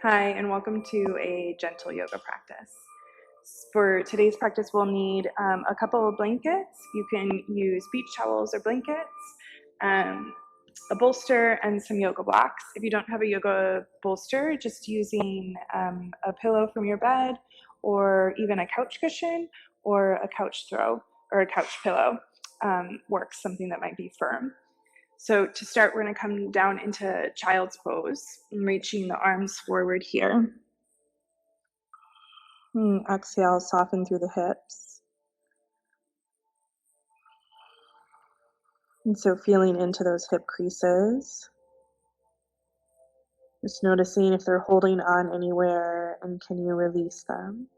Hi, and welcome to a gentle yoga practice. For today's practice, we'll need a couple of blankets. You can use beach towels or blankets, a bolster, and some yoga blocks. If you don't have a yoga bolster, just using a pillow from your bed, or even a couch cushion, or a couch throw, or a couch pillow works, something that might be firm. So to start, we're going to come down into child's pose, reaching the arms forward here. Exhale, soften through the hips. And so feeling into those hip creases. Just noticing if they're holding on anywhere, and can you release them?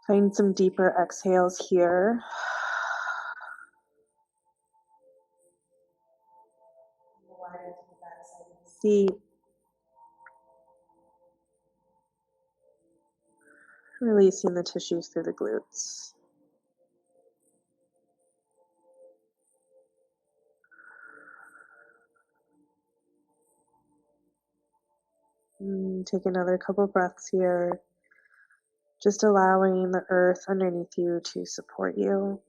Find some deeper exhales here. Seat. Releasing the tissues through the glutes. Take another couple breaths here. Just allowing the earth underneath you to support you.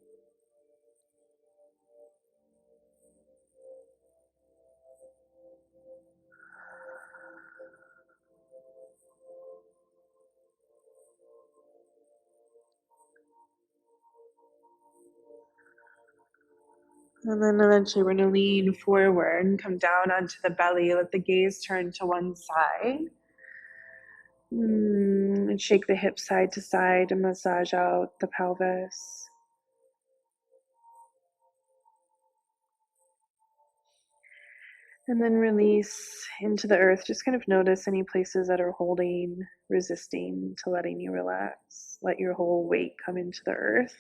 And then eventually we're going to lean forward and come down onto the belly. Let the gaze turn to one side. And shake the hips side to side and massage out the pelvis. And then release into the earth. Just kind of notice any places that are holding, resisting to letting you relax. Let your whole weight come into the earth.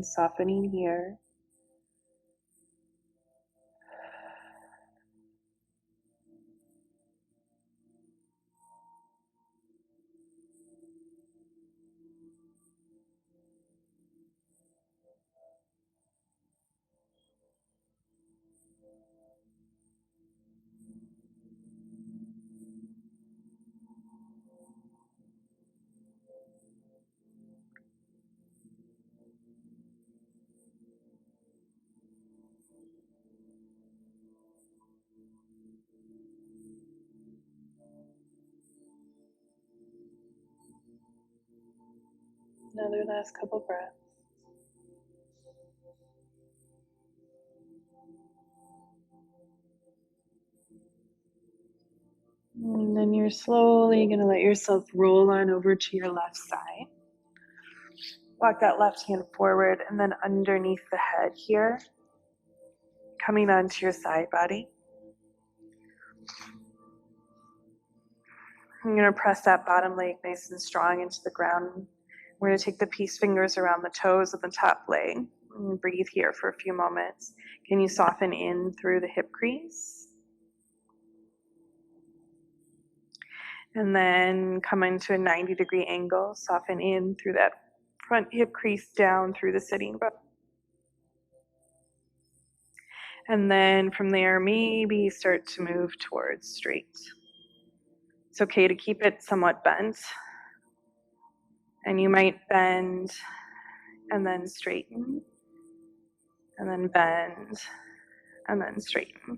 Softening here. Another last couple breaths. And then you're slowly going to let yourself roll on over to your left side. Walk that left hand forward and then underneath the head here, coming onto your side body. I'm going to press that bottom leg nice and strong into the ground. We're going to take the peace fingers around the toes of the top leg and breathe here for a few moments. Can you soften in through the hip crease? And then come into a 90-degree angle, soften in through that front hip crease down through the sitting bone. And then from there, maybe start to move towards straight. It's okay to keep it somewhat bent. And you might bend and then straighten, and then bend and then straighten.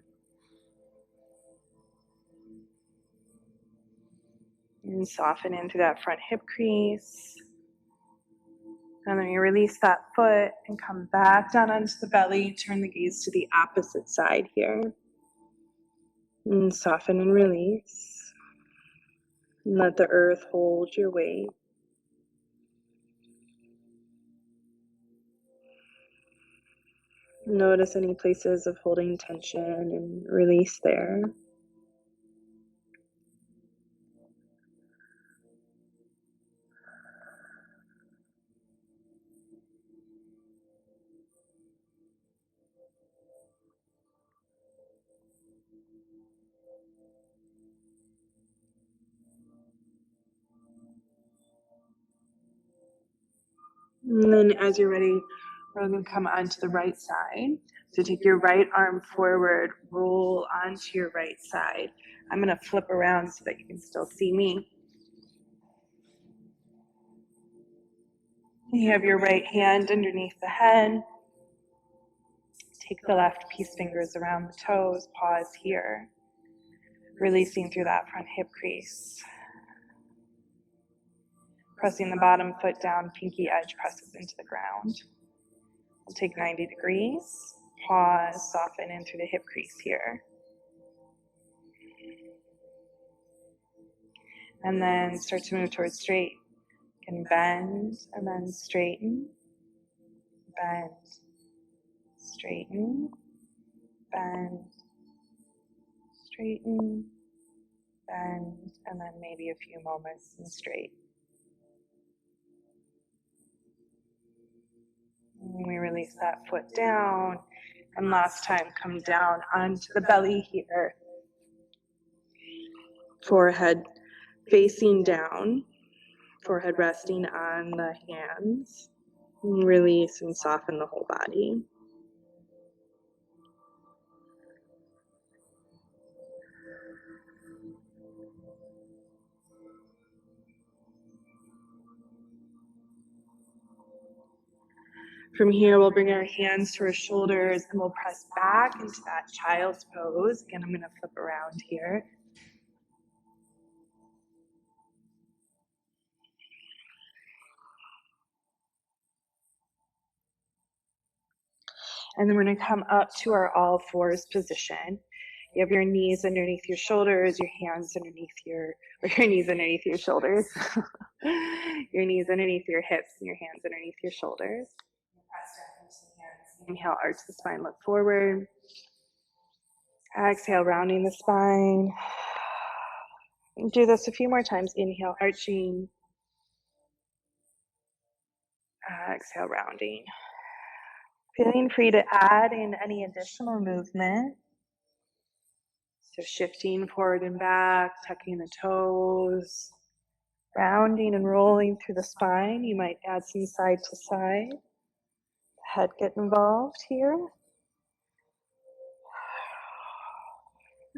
And soften into that front hip crease. And then you release that foot and come back down onto the belly. Turn the gaze to the opposite side here. And soften and release. And let the earth hold your weight. Notice any places of holding tension and release there. And then as you're ready, We're going to come onto the right side. So take your right arm forward, roll onto your right side. I'm going to flip around so that you can still see me. You have your right hand underneath the head. Take the left peace fingers around the toes. Pause here. Releasing through that front hip crease. Pressing the bottom foot down, pinky edge presses into the ground. We'll take 90 degrees. Pause, soften in through the hip crease here. And then start to move towards straight. You can bend and then straighten. Bend. Straighten. Bend. Straighten. Bend. And then maybe a few moments in straight. And we release that foot down. And last time, come down onto the belly here. Forehead facing down. Forehead resting on the hands. And release and soften the whole body. From here, we'll bring our hands to our shoulders and we'll press back into that child's pose. Again, I'm going to flip around here. And then we're going to come up to our all fours position. You have your knees underneath your shoulders, your hands underneath your knees underneath your shoulders, your knees underneath your hips, and your hands underneath your shoulders. Inhale, arch the spine, look forward. Exhale, rounding the spine. Do this a few more times. Inhale, arching. Exhale, rounding. Feeling free to add in any additional movement. So shifting forward and back, tucking the toes, rounding and rolling through the spine. You might add some side to side. Head get involved here.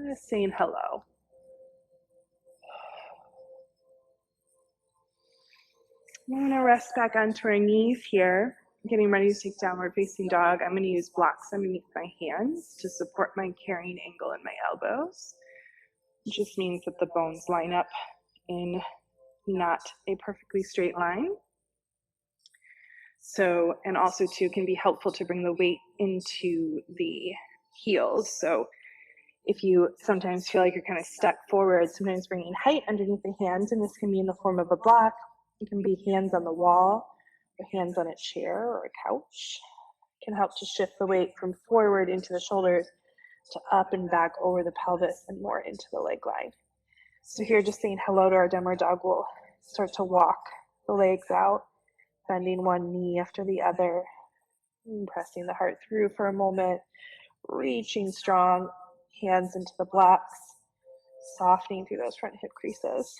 Just saying hello. I'm going to rest back onto our knees here. Getting ready to take downward facing dog. I'm going to use blocks underneath my hands to support my carrying angle in my elbows. It just means that the bones line up in not a perfectly straight line. So, and also too, can be helpful to bring the weight into the heels. So if you sometimes feel like you're kind of stuck forward, sometimes bringing height underneath the hands, and this can be in the form of a block. It can be hands on the wall, or hands on a chair or a couch. It can help to shift the weight from forward into the shoulders to up and back over the pelvis and more into the leg line. So here, just saying hello to our downward dog, we'll start to walk the legs out, bending one knee after the other, and pressing the heart through for a moment, reaching strong, hands into the blocks, softening through those front hip creases.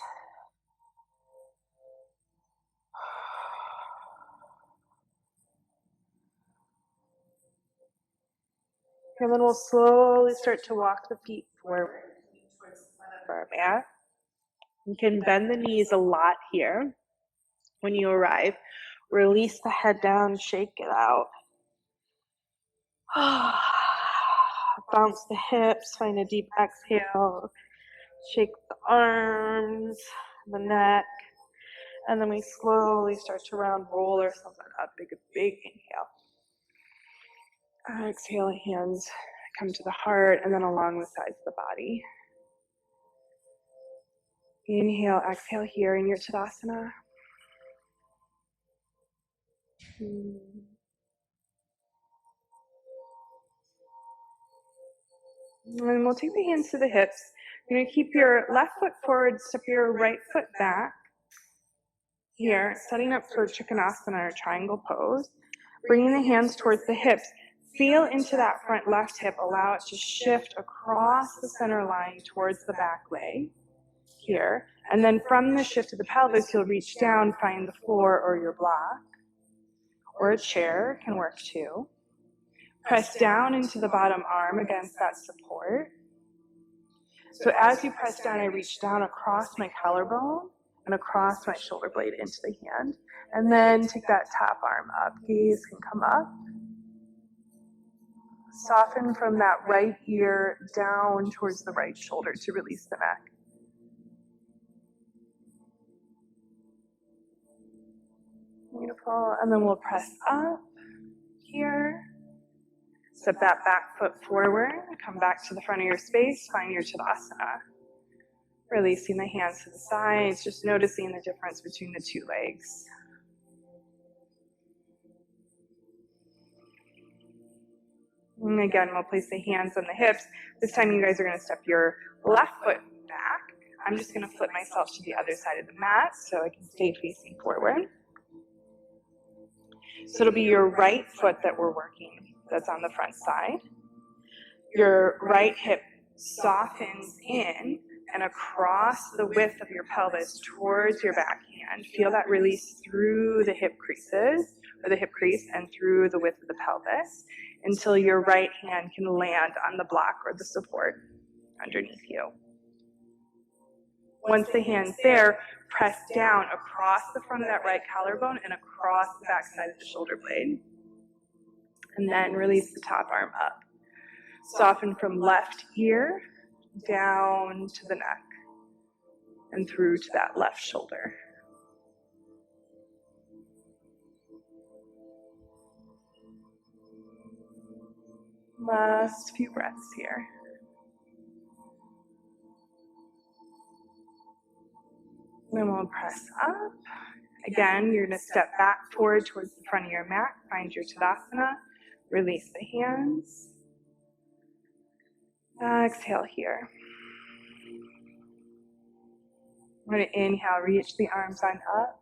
And then we'll slowly start to walk the feet forward towards the front of our mat. You can bend the knees a lot here. When you arrive, release the head down, shake it out. Bounce the hips, find a deep exhale. Shake the arms, the neck. And then we slowly start to round, roll ourselves up. Big inhale. Exhale, hands come to the heart and then along the sides of the body. Inhale, exhale here in your Tadasana. And we'll take the hands to the hips. You're going to keep your left foot forward, step your right foot back. Here, setting up for Trikonasana or triangle pose. Bringing the hands towards the hips. Feel into that front left hip. Allow it to shift across the center line towards the back leg. Here. And then from the shift of the pelvis, you'll reach down, find the floor or your block. or a chair can work too. Press down into the bottom arm against that support. So as you press down, I reach down across my collarbone and across my shoulder blade into the hand. And then take that top arm up. Gaze can come up. Soften from that right ear down towards the right shoulder to release the neck. Beautiful. And then we'll press up here. Step that back foot forward. Come back to the front of your space. Find your Tadasana. Releasing the hands to the sides. Just noticing the difference between the two legs. And again, we'll place the hands on the hips. This time you guys are going to step your left foot back. I'm just going to flip myself to the other side of the mat so I can stay facing forward. So it'll be your right foot that we're working, that's on the front side. Your right hip softens in and across the width of your pelvis towards your backhand. Feel that release through the hip creases, or the hip crease, and through the width of the pelvis until your right hand can land on the block or the support underneath you. Once the hand's there, press down across the front of that right collarbone and across the back side of the shoulder blade. And then release the top arm up. Soften from left ear down to the neck and through to that left shoulder. Last few breaths here. Then we'll press up. Again, you're going to step back forward towards the front of your mat. Find your Tadasana. Release the hands. Exhale here. I'm going to inhale, reach the arms on up.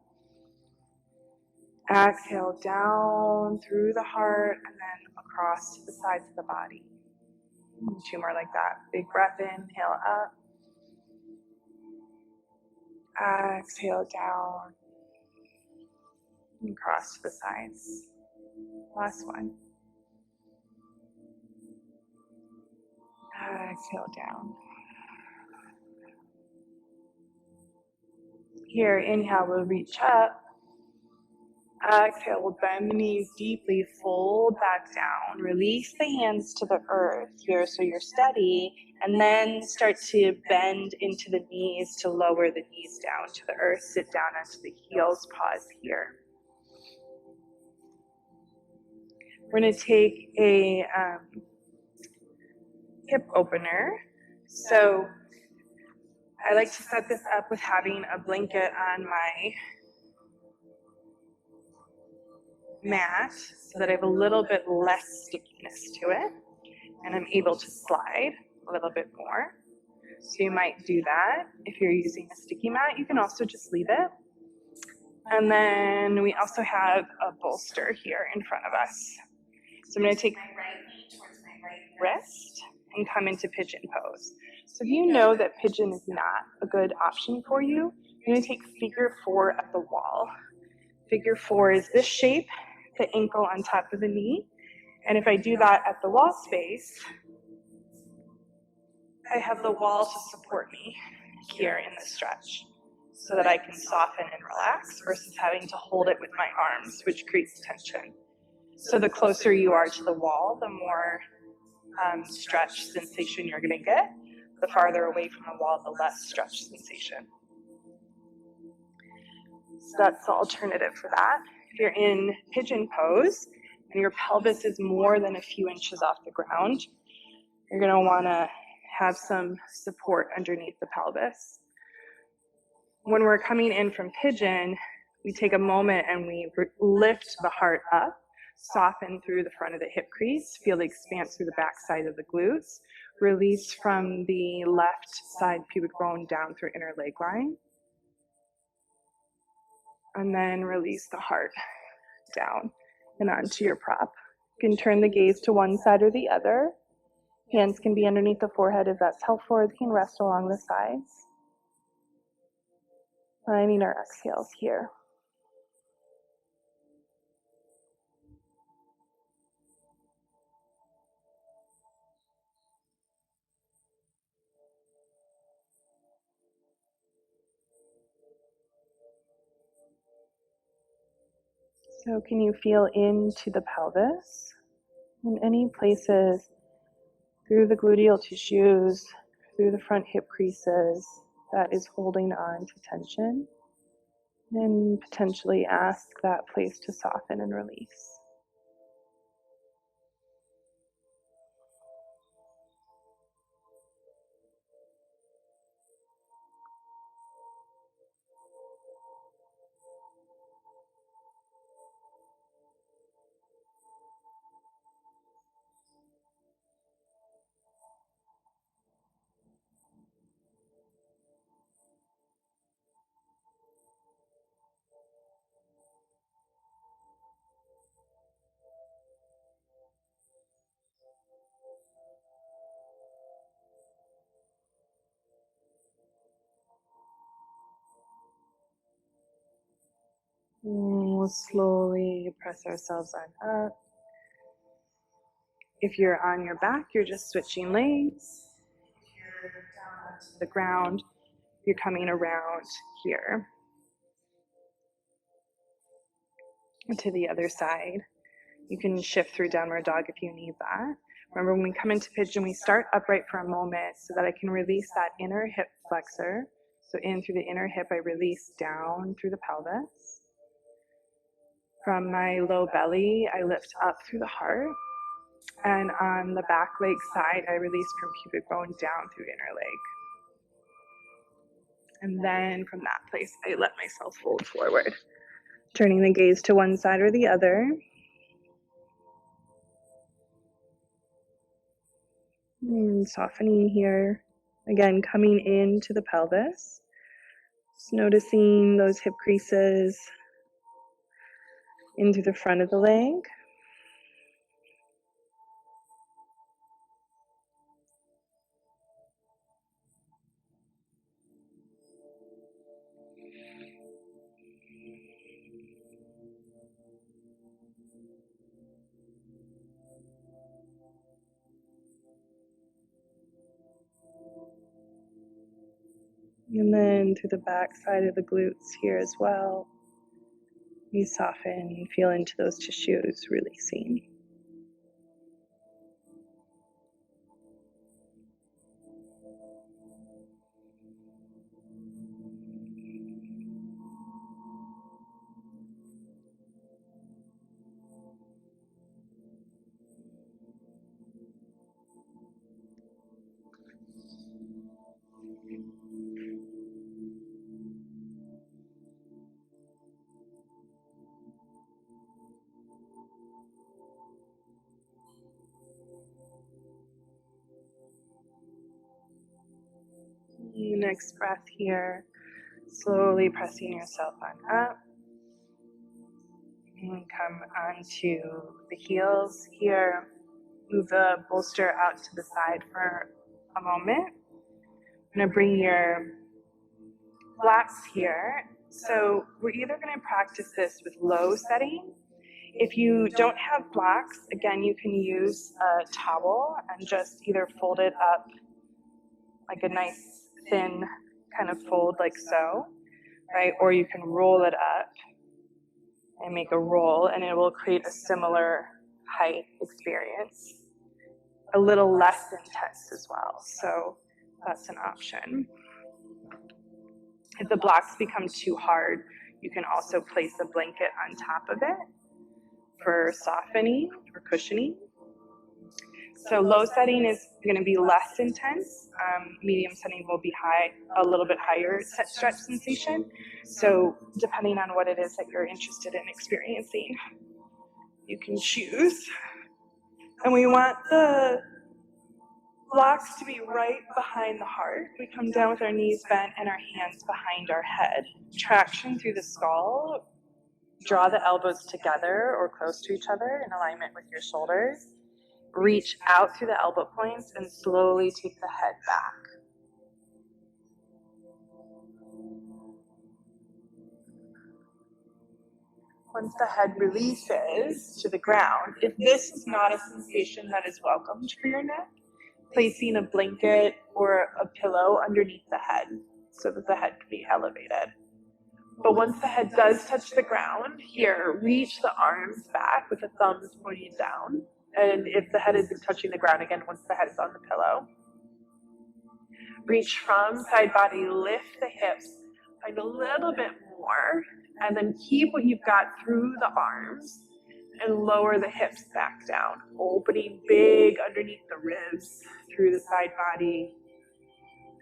Exhale down through the heart and then across to the sides of the body. 2 more like that. Big breath in, inhale up. Exhale down and cross to the sides. Last one. Exhale down. Here, inhale, we'll reach up. Exhale, we'll bend the knees deeply, fold back down. Release the hands to the earth here so you're steady, and then start to bend into the knees to lower the knees down to the earth. Sit down onto the heels, pause here. We're going to take a hip opener. So I like to set this up with having a blanket on my mat so that I have a little bit less stickiness to it and I'm able to slide a little bit more. So you might do that. If you're using a sticky mat, you can also just leave it. And then we also have a bolster here in front of us. So I'm going to take my right knee towards my right wrist and come into pigeon pose. So if you know that pigeon is not a good option for you, you're going to take figure 4 at the wall. Figure 4 is this shape, the ankle on top of the knee. And if I do that at the wall space, I have the wall to support me here in the stretch so that I can soften and relax versus having to hold it with my arms, which creates tension. So the closer you are to the wall, the more stretch sensation you're going to get. The farther away from the wall, the less stretch sensation. So that's the alternative for that. If you're in pigeon pose and your pelvis is more than a few inches off the ground, you're going to want to have some support underneath the pelvis. When we're coming in from pigeon, we take a moment and we lift the heart up, soften through the front of the hip crease, feel the expanse through the back side of the glutes, release from the left side pubic bone down through inner leg line, and then release the heart down and onto your prop. You can turn the gaze to one side or the other. Hands can be underneath the forehead if that's helpful, or they can rest along the sides. Finding our exhales here. So can you feel into the pelvis in any places through the gluteal tissues, through the front hip creases that is holding on to tension, and potentially ask that place to soften and release. We'll slowly press ourselves on up. If you're on your back, you're just switching legs. If you're down to the ground, you're coming around here to the other side. You can shift through downward dog if you need that. Remember, when we come into pigeon, we start upright for a moment so that I can release that inner hip flexor. So in through the inner hip, I release down through the pelvis. From my low belly, I lift up through the heart. And on the back leg side, I release from pubic bone down through inner leg. And then from that place, I let myself fold forward, turning the gaze to one side or the other. And softening here. Again, coming into the pelvis. Just noticing those hip creases into the front of the leg. And then through the back side of the glutes here as well. You soften, feel into those tissues, releasing. Next breath here, slowly pressing yourself on up. And come onto the heels here. Move the bolster out to the side for a moment. I'm going to bring your blocks here. So we're either going to practice this with low setting. If you don't have blocks, again, you can use a towel and just either fold it up like a nice thin kind of fold like so, right? Or you can roll it up and make a roll, and it will create a similar height experience. A little less intense as well, so that's an option. If the blocks become too hard, you can also place a blanket on top of it for softening or cushioning. So low setting is going to be less intense. Medium setting will be a little bit higher stretch sensation. So depending on what it is that you're interested in experiencing, you can choose. And we want the blocks to be right behind the heart. We come down with our knees bent and our hands behind our head. Traction through the skull. Draw the elbows together or close to each other in alignment with your shoulders. Reach out through the elbow points and slowly take the head back. Once the head releases to the ground, if this is not a sensation that is welcomed for your neck, placing a blanket or a pillow underneath the head so that the head can be elevated. But once the head does touch the ground, here, reach the arms back with the thumbs pointing down. And if the head isn't touching the ground, again, once the head is on the pillow, reach from side body, lift the hips, find a little bit more, and then keep what you've got through the arms and lower the hips back down, opening big underneath the ribs, through the side body,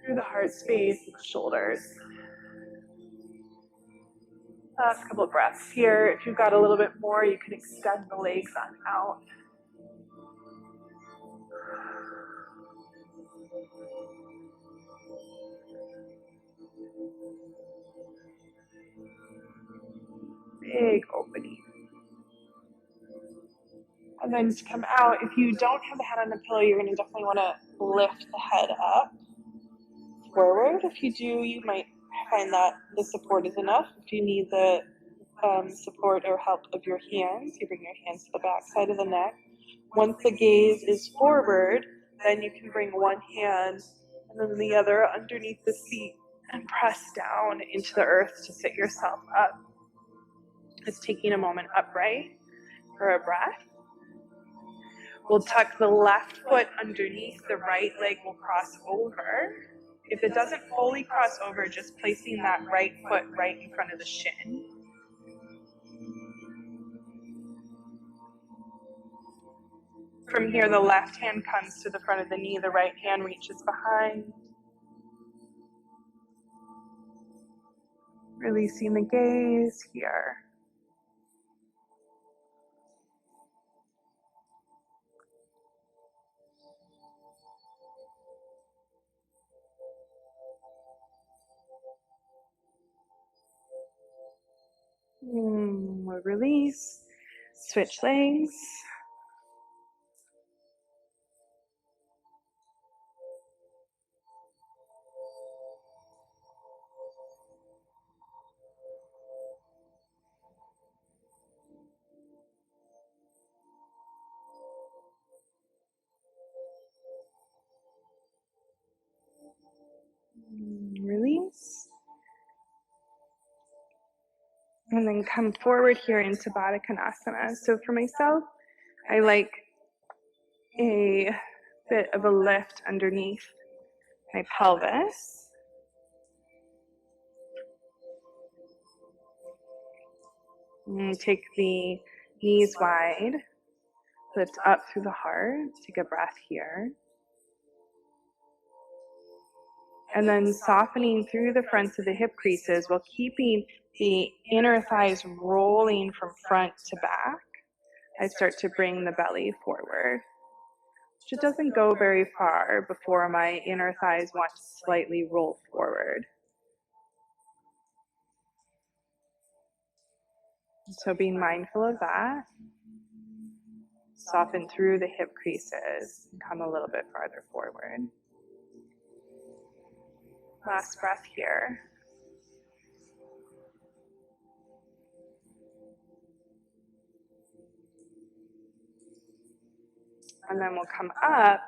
through the heart space, and the shoulders. Last couple of breaths here. If you've got a little bit more, you can extend the legs on out. Big opening. And then to come out, if you don't have the head on the pillow, you're going to definitely want to lift the head up forward. If you do, you might find that the support is enough. If you need the support or help of your hands, you bring your hands to the back side of the neck. Once the gaze is forward, then you can bring one hand and then the other underneath the seat and press down into the earth to sit yourself up. It's taking a moment upright for a breath. We'll tuck the left foot underneath, the right leg will cross over. If it doesn't fully cross over, just placing that right foot right in front of the shin. From here, the left hand comes to the front of the knee, the right hand reaches behind. Releasing the gaze here. We'll release, switch legs. Release. And then come forward here into Baddha Konasana. So for myself, I like a bit of a lift underneath my pelvis. And take the knees wide, lift up through the heart, take a breath here. And then softening through the fronts of the hip creases while keeping the inner thighs rolling from front to back. I start to bring the belly forward. It doesn't go very far before my inner thighs want to slightly roll forward. So being mindful of that. Soften through the hip creases and come a little bit farther forward. Last breath here. And then we'll come up,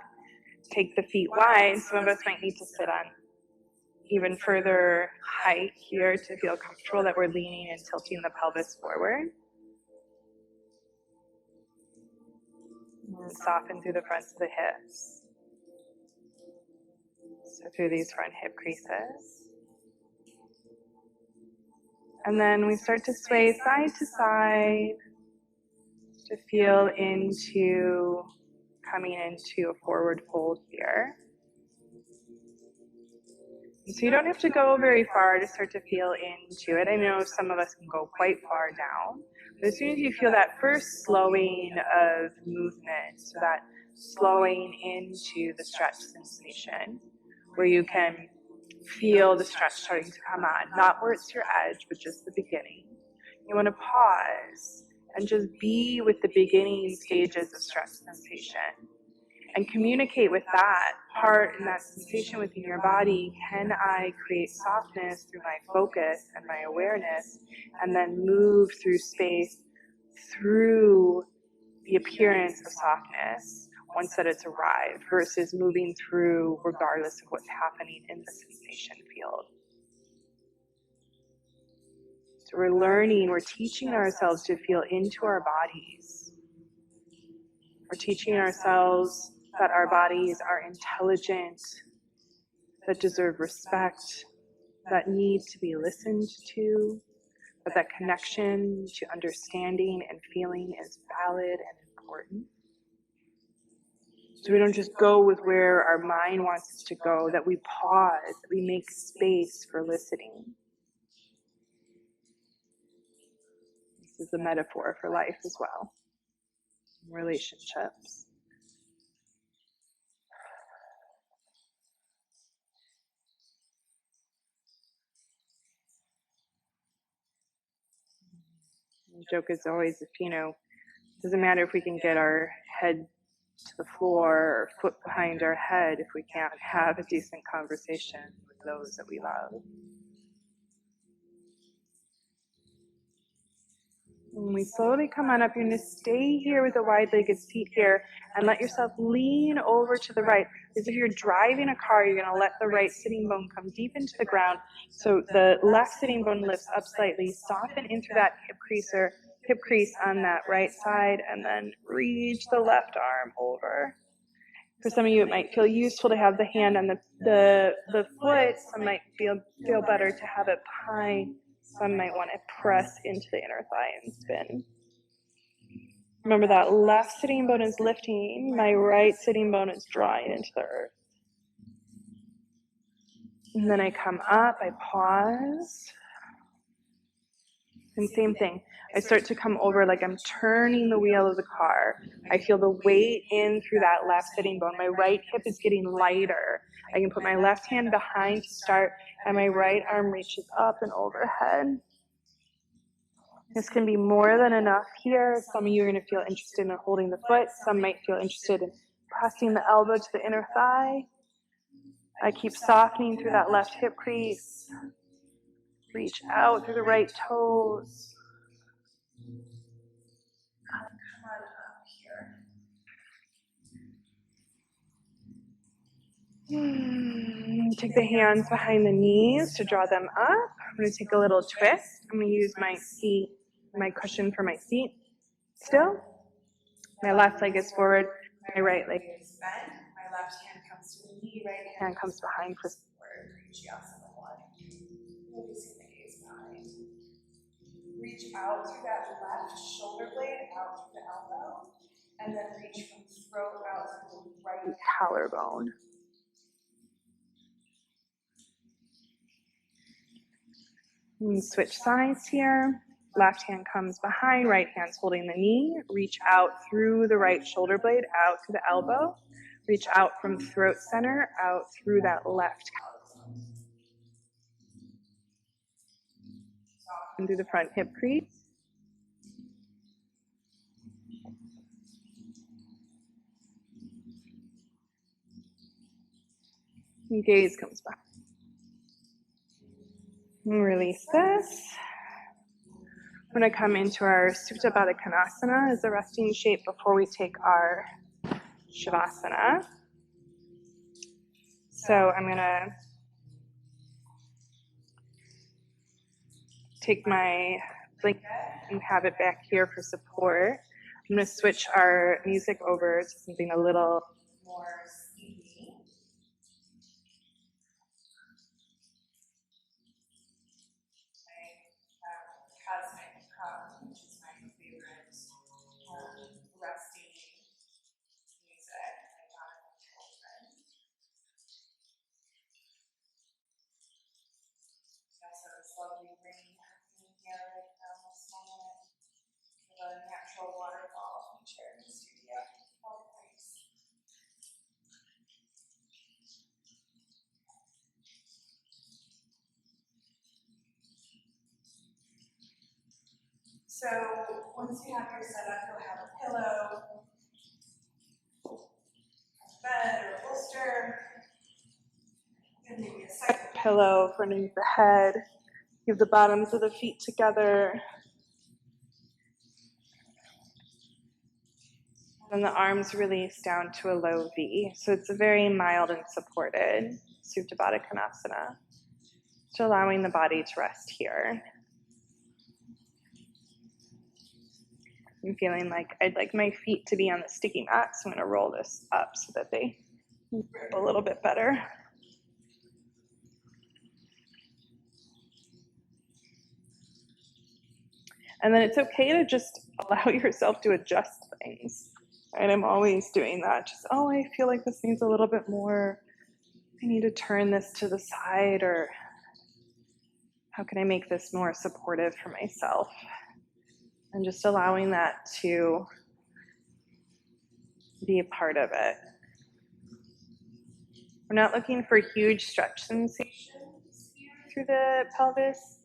take the feet wide. Some of us might need to sit on even further height here to feel comfortable that we're leaning and tilting the pelvis forward. And soften through the fronts of the hips. So through these front hip creases. And then we start to sway side to side to feel into coming into a forward fold here. And so you don't have to go very far to start to feel into it. I know some of us can go quite far down. But as soon as you feel that first slowing of movement, so that slowing into the stretch sensation, where you can feel the stretch starting to come on, not where it's your edge, but just the beginning. You want to pause and just be with the beginning stages of stretch sensation and communicate with that part and that sensation within your body. Can I create softness through my focus and my awareness, and then move through space through the appearance of softness once that it's arrived, versus moving through regardless of what's happening in the sensation field. So we're learning, we're teaching ourselves to feel into our bodies. We're teaching ourselves that our bodies are intelligent, that deserve respect, that need to be listened to, that connection to understanding and feeling is valid and important. So we don't just go with where our mind wants us to go, that we pause, that we make space for listening. This is a metaphor for life as well, relationships. The joke is always, if it doesn't matter if we can get our head to the floor or foot behind our head if we can't have a decent conversation with those that we love. When we slowly come on up, you're going to stay here with the wide-legged seat here and let yourself lean over to the right. As if you're driving a car, you're going to let the right sitting bone come deep into the ground. So the left sitting bone lifts up slightly, soften into that hip crease on that right side, and then reach the left arm over. For some of you, it might feel useful to have the hand on the foot. Some might feel better to have it behind. Some might want to press into the inner thigh and spin. Remember that left sitting bone is lifting. My right sitting bone is drawing into the earth. And then I come up, I pause. And same thing. I start to come over like I'm turning the wheel of the car. I feel the weight in through that left sitting bone. My right hip is getting lighter. I can put my left hand behind to start, and my right arm reaches up and overhead. This can be more than enough here. Some of you are going to feel interested in holding the foot. Some might feel interested in pressing the elbow to the inner thigh. I keep softening through that left hip crease. Reach out through the right toes. Come on up here. Take the hands behind the knees to draw them up. I'm going to take a little twist. I'm going to use my cushion for my seat. Still. My left leg is forward. My right leg is bent. My left hand comes to the knee. Right hand comes behind for support. Releasing the gaze behind. Reach out through that left shoulder blade, out through the elbow, and then reach from throat out to the right collarbone. And switch sides here. Left hand comes behind, right hand's holding the knee. Reach out through the right shoulder blade, out to the elbow. Reach out from throat center, out through that left collarbone. Soften through the front hip crease. And gaze comes back. And release this. We're going to come into our Supta Baddha Konasana as a resting shape before we take our Shavasana. So I'm going to take my blanket and have it back here for support. I'm going to switch our music over to something a little more sleepy. Cosmic Hum, which is my favorite resting music. Also, this lovely rain happening here right now this moment. The natural waterfall feature in the studio. All nice. So once you have your setup, you'll have a pillow, a bed or a bolster, and maybe a second pillow for underneath the head. Give the bottoms of the feet together. And the arms release down to a low V. So it's a very mild and supported Supta Baddha Konasana. Just allowing the body to rest here. I'm feeling like I'd like my feet to be on the sticky mat, so I'm going to roll this up so that they grip a little bit better. And then it's okay to just allow yourself to adjust things. And I'm always doing that. Just, oh, I feel like this needs a little bit more. I need to turn this to the side, or how can I make this more supportive for myself? And just allowing that to be a part of it. We're not looking for huge stretch sensations through the pelvis.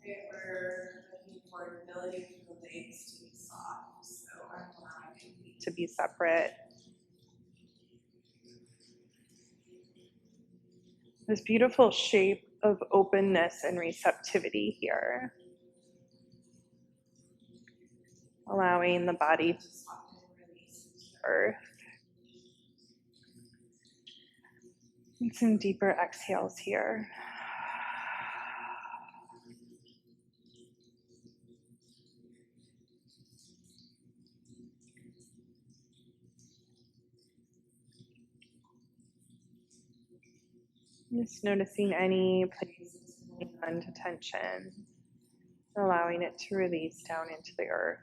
We're looking for the ability for the legs to be soft. So I'm allowing feet to be separate. This beautiful shape of openness and receptivity here. Allowing the body to soften and release into the earth. And some deeper exhales here. Just noticing any places holding on to tension, allowing it to release down into the earth.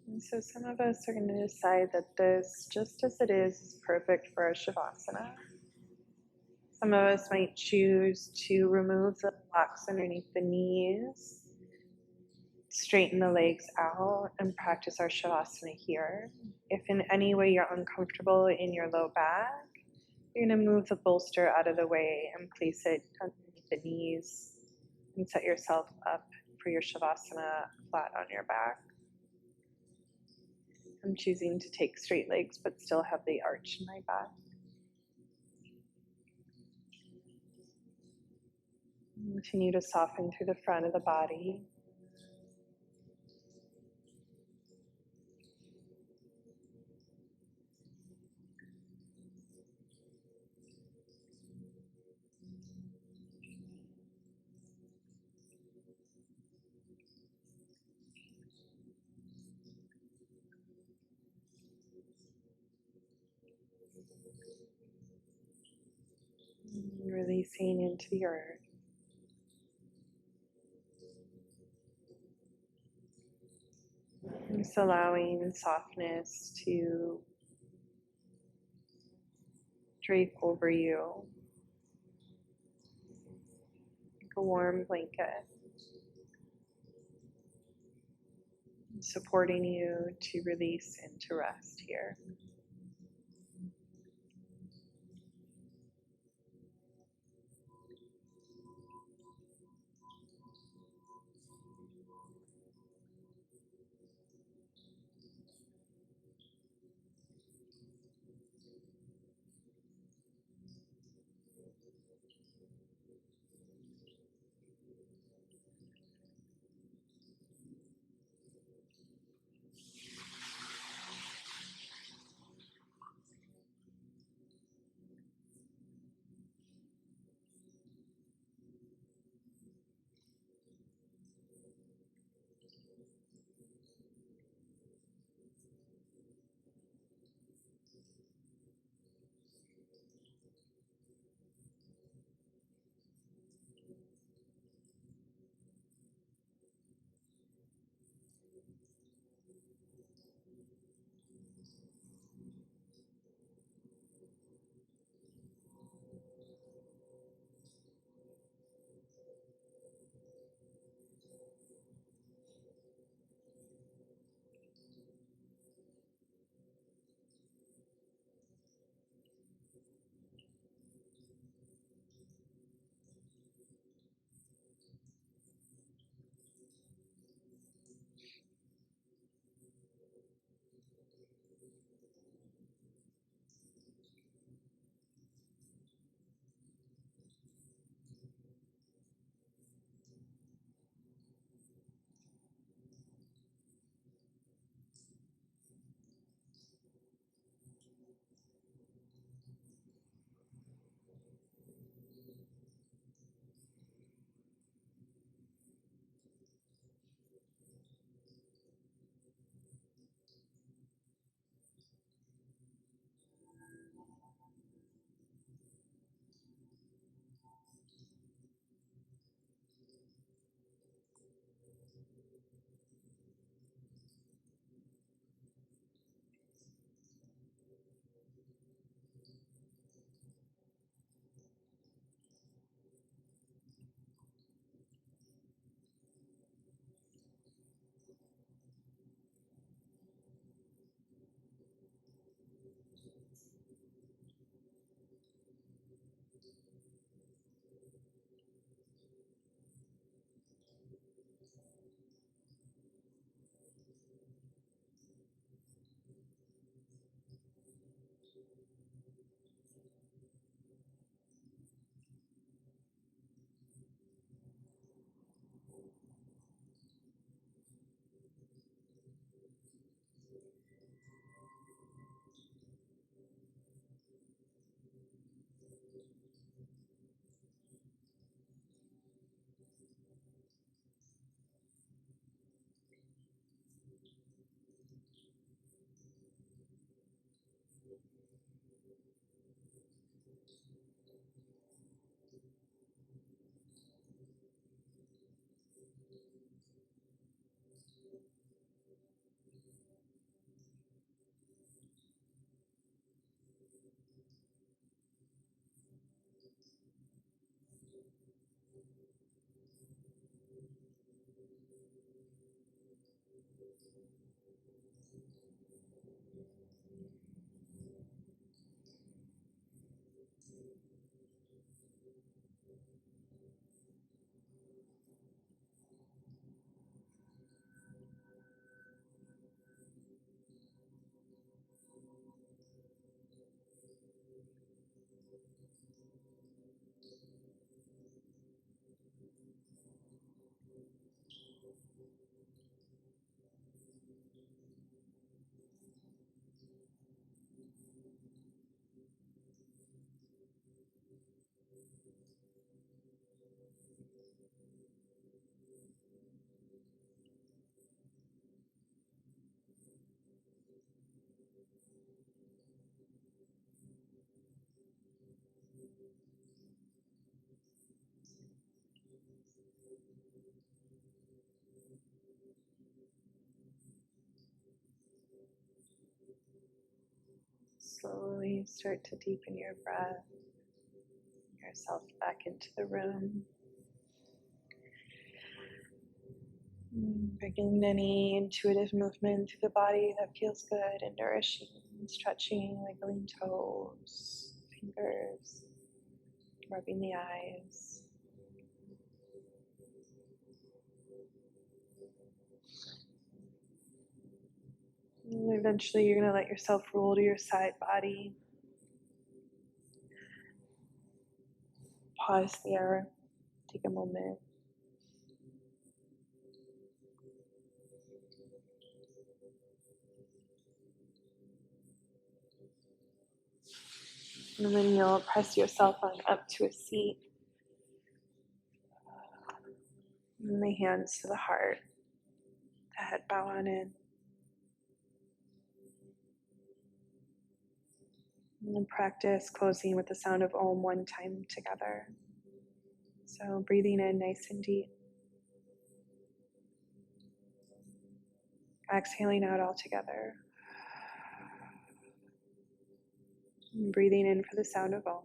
And so some of us are going to decide that this, just as it is perfect for a Shavasana. Some of us might choose to remove the blocks underneath the knees, straighten the legs out, and practice our Shavasana here. If in any way you're uncomfortable in your low back, you're going to move the bolster out of the way and place it underneath the knees and set yourself up for your Shavasana flat on your back. I'm choosing to take straight legs but still have the arch in my back. Continue to soften through the front of the body. Releasing into the earth. Just allowing softness to drape over you like a warm blanket, supporting you to release and to rest here. Slowly start to deepen your breath, yourself back into the room. Bringing any intuitive movement through the body that feels good and nourishing, stretching, wiggling toes, fingers, rubbing the eyes. And eventually you're going to let yourself roll to your side body. Pause there, take a moment. And then you'll press yourself on up to a seat. And the hands to the heart, the head bow on in. And then practice closing with the sound of Om one time together. So breathing in nice and deep. Exhaling out all together. And breathing in for the sound of Om.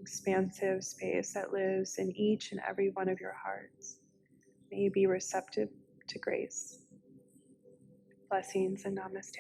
Expansive space that lives in each and every one of your hearts. May you be receptive to grace. Blessings and namaste.